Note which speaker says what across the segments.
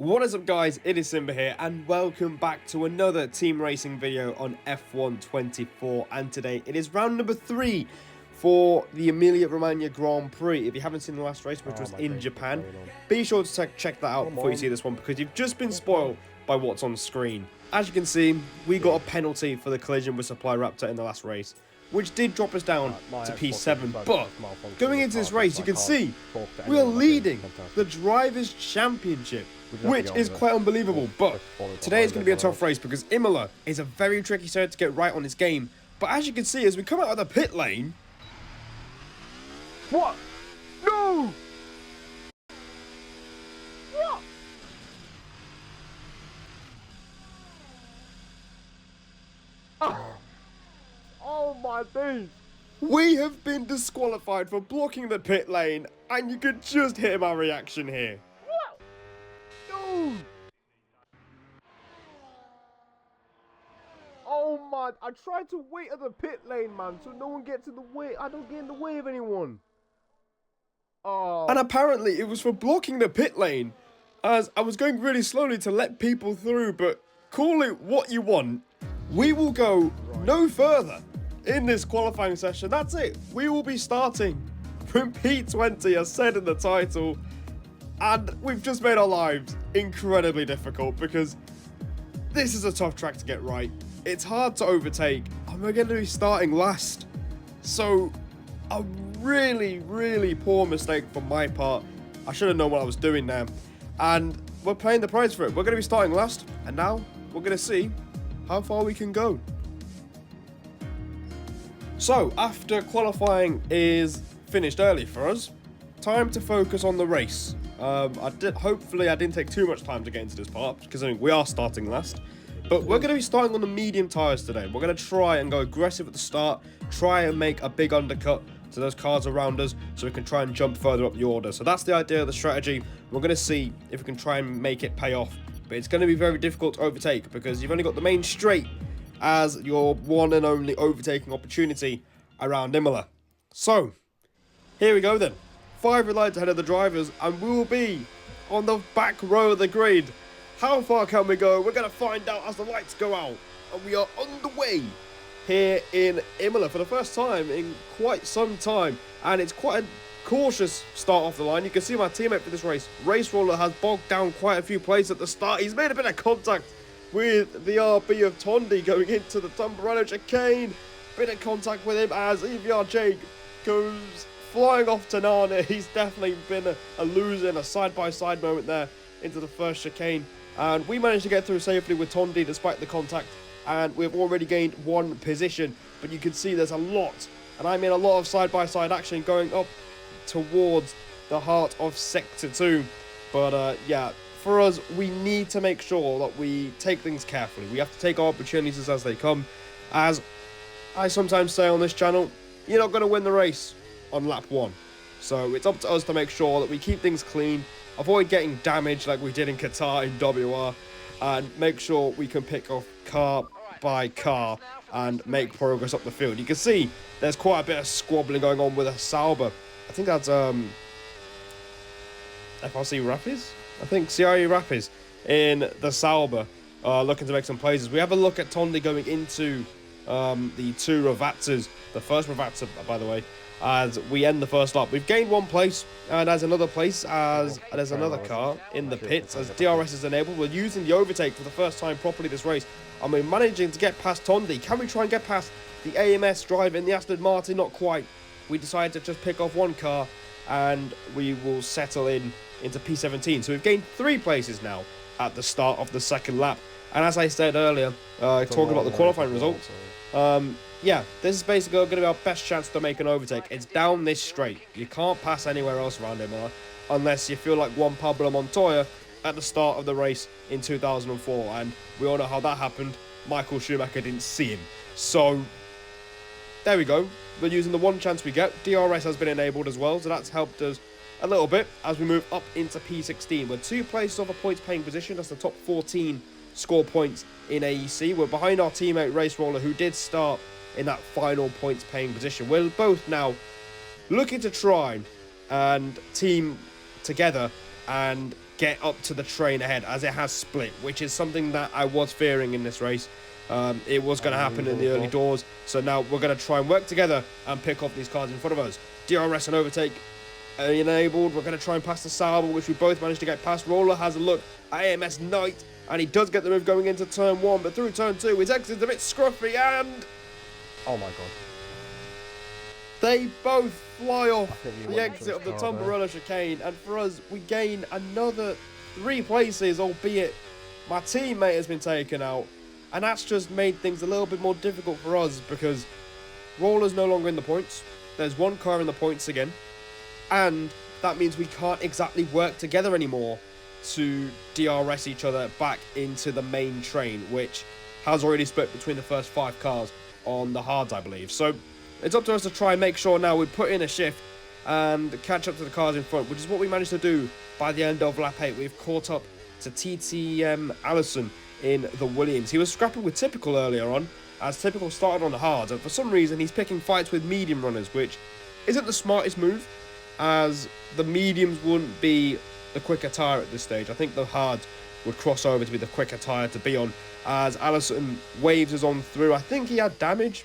Speaker 1: What is up guys, it is Simba here and welcome back to another team racing video on F1 24, and today it is round number 3 for the Emilia Romagna Grand Prix. If you haven't seen the last race, which was in Japan, be sure to check that out before you see this one, because you've just been spoiled by what's on screen. As you can see, we got a penalty for the collision with Supply Raptor in the last race, which did drop us down to P7, but going into this race you can see we are leading the Drivers' Championship, which is quite unbelievable. But today is going to be a tough race because Imola is a very tricky circuit to get right on this game. But as you can see, as we come out of the pit lane... What? No! What? Oh my days! We have been disqualified for blocking the pit lane, and you could just hear my reaction here. What? No! Oh my! I tried to wait at the pit lane, man, so no one gets in the way. I don't get in the way of anyone. Oh. And apparently it was for blocking the pit lane, as I was going really slowly to let people through. But call it what you want. We will go no further in this qualifying session. That's it. We will be starting from P20, as said in the title. And we've just made our lives incredibly difficult because this is a tough track to get right. It's hard to overtake, and we're going to be starting last. So, a really, really poor mistake from my part. I should have known what I was doing there. And we're paying the price for it. We're going to be starting last, and now we're going to see how far we can go. So, after qualifying is finished early for us, time to focus on the race. Hopefully I didn't take too much time to get into this part, because we are starting last. But we're going to be starting on the medium tyres today. We're going to try and go aggressive at the start, try and make a big undercut to those cars around us, so we can try and jump further up the order. So that's the idea of the strategy. We're going to see if we can try and make it pay off. But it's going to be very difficult to overtake, because you've only got the main straight as your one and only overtaking opportunity around Imola. So, here we go then. 5 red lights ahead of the drivers, and we will be on the back row of the grid. How far can we go? We're going to find out as the lights go out. And we are on the way here in Imola for the first time in quite some time. And it's quite a cautious start off the line. You can see my teammate for this race, Race Roller, has bogged down quite a few places at the start. He's made a bit of contact with the RB of Tondi going into the Tumbarello chicane. Bit of contact with him as EVR Jake goes flying off to Nana. He's definitely been a loser in a side-by-side moment there into the first chicane. And we managed to get through safely with Tondi despite the contact. And we've already gained 1 position. But you can see there's a lot, and I mean a lot of side-by-side action going up towards the heart of Sector 2. But yeah, for us, we need to make sure that we take things carefully. We have to take our opportunities as they come. As I sometimes say on this channel, you're not going to win the race on lap 1. So it's up to us to make sure that we keep things clean, avoid getting damaged like we did in Qatar in WR, and make sure we can pick off car by car and make progress up the field. You can see there's quite a bit of squabbling going on with a Sauber. I think that's FRC Rapids? I think CRE Rapids in the Sauber, looking to make some places. We have a look at Tondi going into the 2 Ravazzas, the first Ravazza, by the way, as we end the first lap. We've gained 1 place, and as another place, as there's another car in the pits, as DRS is enabled. We're using the overtake for the first time properly this race, and we're managing to get past Tondi. Can we try and get past the AMS driver in the Aston Martin? Not quite. We decided to just pick off 1 car, and we will settle into P17. So we've gained 3 places now at the start of the second lap. And as I said earlier, talking about the qualifying results, yeah, this is basically going to be our best chance to make an overtake. It's down this straight. You can't pass anywhere else around Imola unless you feel like Juan Pablo Montoya at the start of the race in 2004. And we all know how that happened. Michael Schumacher didn't see him. So, there we go. We're using the 1 chance we get. DRS has been enabled as well, so that's helped us a little bit as we move up into P16. We're 2 places off a points-paying position. That's the top 14 score points in AEC. We're behind our teammate Race Roller, who did start in that final points paying position. We're both now looking to try and team together and get up to the train ahead, as it has split, which is something that I was fearing in this race. It was going to happen in the early doors, so now we're going to try and work together and pick off these cars in front of us. DRS and overtake enabled. We're going to try and pass the Sauber, which we both managed to get past. Roller has a look at AMS Knight, and he does get the move going into turn 1, but through turn 2, his exit's a bit scruffy, and...
Speaker 2: oh my god.
Speaker 1: They both fly off the exit of the Tumbarella chicane, and for us, we gain another 3 places, albeit my teammate has been taken out, and that's just made things a little bit more difficult for us because Roller's no longer in the points. There's 1 car in the points again, and that means we can't exactly work together anymore to DRS each other back into the main train, which has already split between the first 5 cars on the hards, I believe. So it's up to us to try and make sure now we put in a shift and catch up to the cars in front, which is what we managed to do by the end of lap 8. We've caught up to TTM Allison in the Williams. He was scrapping with Typical earlier on, as Typical started on the hards, and for some reason he's picking fights with medium runners, which isn't the smartest move, as the mediums wouldn't be the quicker tyre at this stage. I think the hards would cross over to be the quicker tyre to be on, as Allison waves us on through. I think he had damage.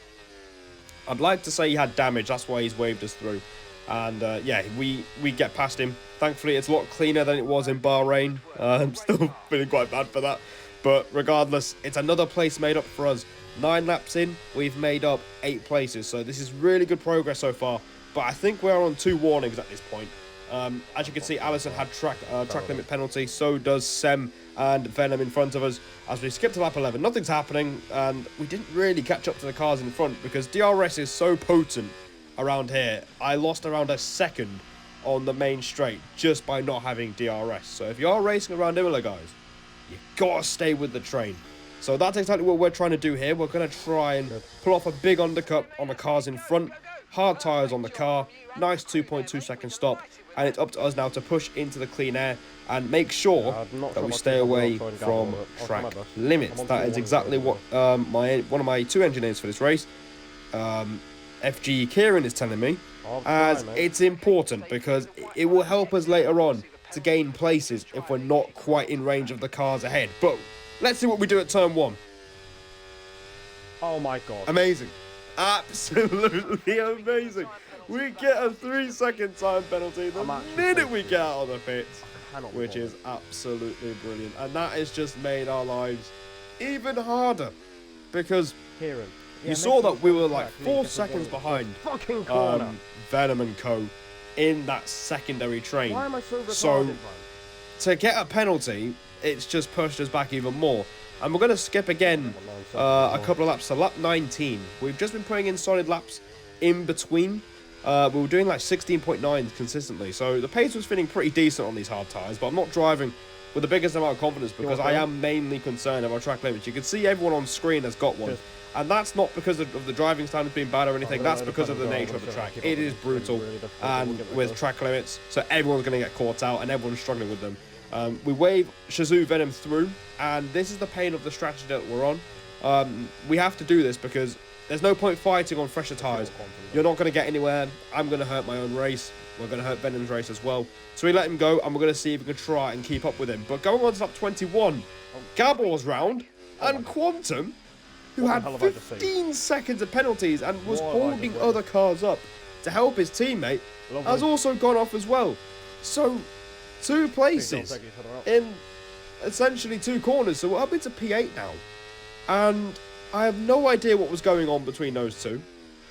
Speaker 1: I'd like to say he had damage, that's why he's waved us through. And yeah, we get past him. Thankfully, it's a lot cleaner than it was in Bahrain. I'm still feeling quite bad for that. But regardless, it's another place made up for us. 9 laps in, we've made up 8 places. So this is really good progress so far. But I think we're on 2 warnings at this point. As you can see, Allison had track limit penalty. So does Sem and Venom in front of us. As we skip to lap 11, nothing's happening. And we didn't really catch up to the cars in front because DRS is so potent around here. I lost around a second on the main straight just by not having DRS. So if you are racing around Imola, guys, you've got to stay with the train. So that's exactly what we're trying to do here. We're going to try and pull off a big undercut on the cars in front. Hard tyres on the car. Nice 2.2 second stop. And it's up to us now to push into the clean air and make sure that we stay away from track limits. That is exactly what one of my 2 engineers for this race, FG Kieran, is telling me, as it's important because it will help us later on to gain places if we're not quite in range of the cars ahead. But let's see what we do at turn 1.
Speaker 2: Oh my god.
Speaker 1: Amazing. Absolutely amazing. We get a 3-second time penalty the minute we get out of the pits, which is absolutely brilliant. And that has just made our lives even harder because you saw that we were like 4 seconds behind Venom and Co. in that secondary train.
Speaker 2: Why am I so retarded,
Speaker 1: so to get a penalty, it's just pushed us back even more. And we're going to skip again a couple of laps to lap 19. We've just been putting in solid laps in between. We were doing like 16.9 consistently. So the pace was feeling pretty decent on these hard tyres. But I'm not driving with the biggest amount of confidence because I am mainly concerned about track limits. You can see everyone on screen has got one. And that's not because of the driving standards being bad or anything. That's because of the nature of the track. It is brutal and with track limits. So everyone's going to get caught out and everyone's struggling with them. We wave Shazoo Venom through, and this is the pain of the strategy that we're on. We have to do this because there's no point fighting on fresher tyres. You're not going to get anywhere. I'm going to hurt my own race. We're going to hurt Venom's race as well. So we let him go, and we're going to see if we can try and keep up with him. But going on to lap 21, Gabor's round, and Quantum, who had 15 seconds of penalties and was holding other cars up to help his teammate, has also gone off as well. So 2 places in essentially 2 corners. So we're up into P8 now. And I have no idea what was going on between those 2.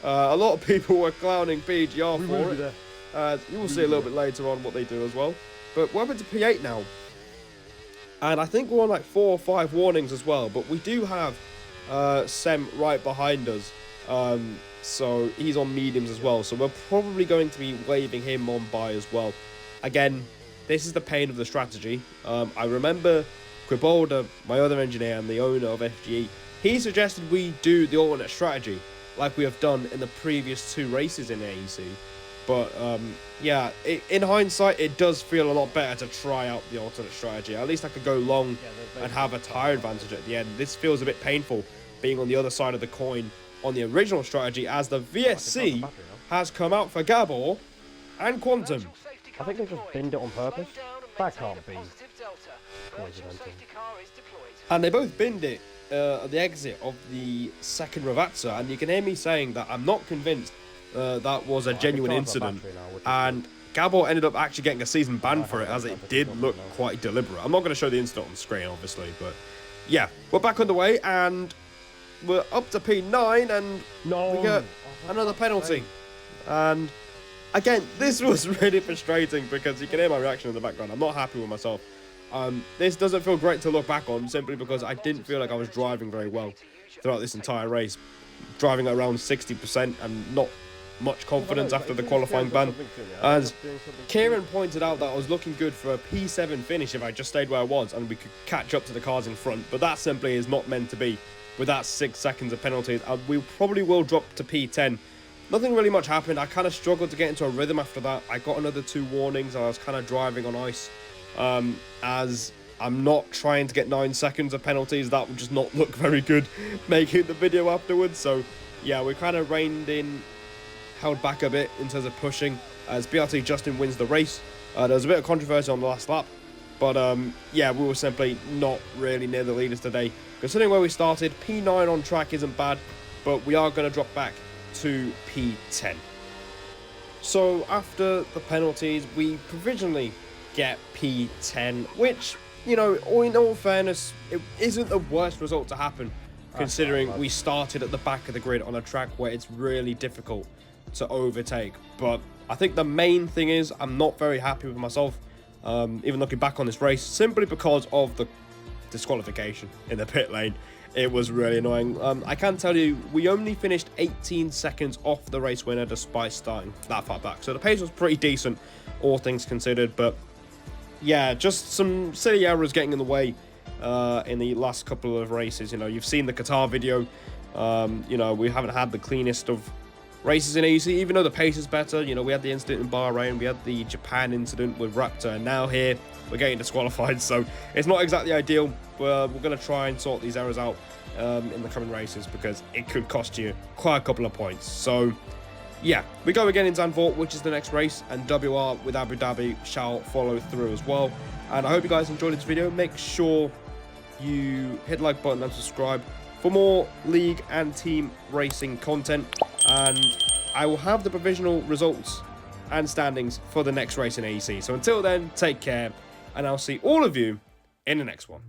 Speaker 1: A lot of people were clowning PGR for it. You will see a little bit later on what they do as well. But we're up into P8 now. And I think we're on like 4 or 5 warnings as well. But we do have Sem right behind us. So he's on mediums as well. So we're probably going to be waving him on by as well. Again, this is the pain of the strategy. I remember Quibolda, my other engineer and the owner of FGE, he suggested we do the alternate strategy like we have done in the previous 2 races in AEC. But yeah, in hindsight, it does feel a lot better to try out the alternate strategy. At least I could go long and have a tyre advantage at the end. This feels a bit painful being on the other side of the coin on the original strategy, as the VSC has come out for Gabor and Quantum.
Speaker 2: I think they just binned it on purpose. That can't be coincidental.
Speaker 1: And they both binned it at the exit of the second Ravazza, and you can hear me saying that I'm not convinced that was a genuine incident. And Gabor ended up actually getting a season ban for it, as it did look quite deliberate. I'm not going to show the incident on screen, obviously, but yeah, we're back underway, and we're up to P9, and we get another penalty. And again, this was really frustrating because you can hear my reaction in the background. I'm not happy with myself. This doesn't feel great to look back on, simply because I didn't feel like I was driving very well throughout this entire race. Driving at around 60% and not much confidence after the qualifying ban. As Kieran pointed out, that I was looking good for a P7 finish if I just stayed where I was and we could catch up to the cars in front, but that simply is not meant to be with that 6 seconds of penalties. We probably will drop to P10. Nothing really much happened. I kind of struggled to get into a rhythm after that. I got another 2 warnings. I was kind of driving on ice. As I'm not trying to get 9 seconds of penalties, that would just not look very good making the video afterwards. So yeah, we kind of reined in, held back a bit in terms of pushing, as BRT Justin wins the race. There was a bit of controversy on the last lap, but yeah, we were simply not really near the leaders today. Considering where we started, P9 on track isn't bad, but we are going to drop back to P10. So after the penalties, we provisionally get P10, which, you know, in all fairness, it isn't the worst result to happen, considering we started at the back of the grid on a track where it's really difficult to overtake. But I think the main thing is I'm not very happy with myself, even looking back on this race, simply because of the disqualification in the pit lane. It was really annoying. I can tell you, we only finished 18 seconds off the race winner despite starting that far back. So the pace was pretty decent, all things considered. But yeah, just some silly errors getting in the way in the last couple of races. You know, you've seen the Qatar video. You know, we haven't had the cleanest of races in AEC, even though the pace is better. You know, we had the incident in Bahrain, we had the Japan incident with Raptor, and now here we're getting disqualified. So it's not exactly ideal. We're going to try and sort these errors out in the coming races, because it could cost you quite a couple of points. So yeah, we go again in Zandvoort, which is the next race, and WR with Abu Dhabi shall follow through as well. And I hope you guys enjoyed this video. Make sure you hit the like button and subscribe for more league and team racing content, and I will have the provisional results and standings for the next race in AEC. So until then, take care, and I'll see all of you in the next one.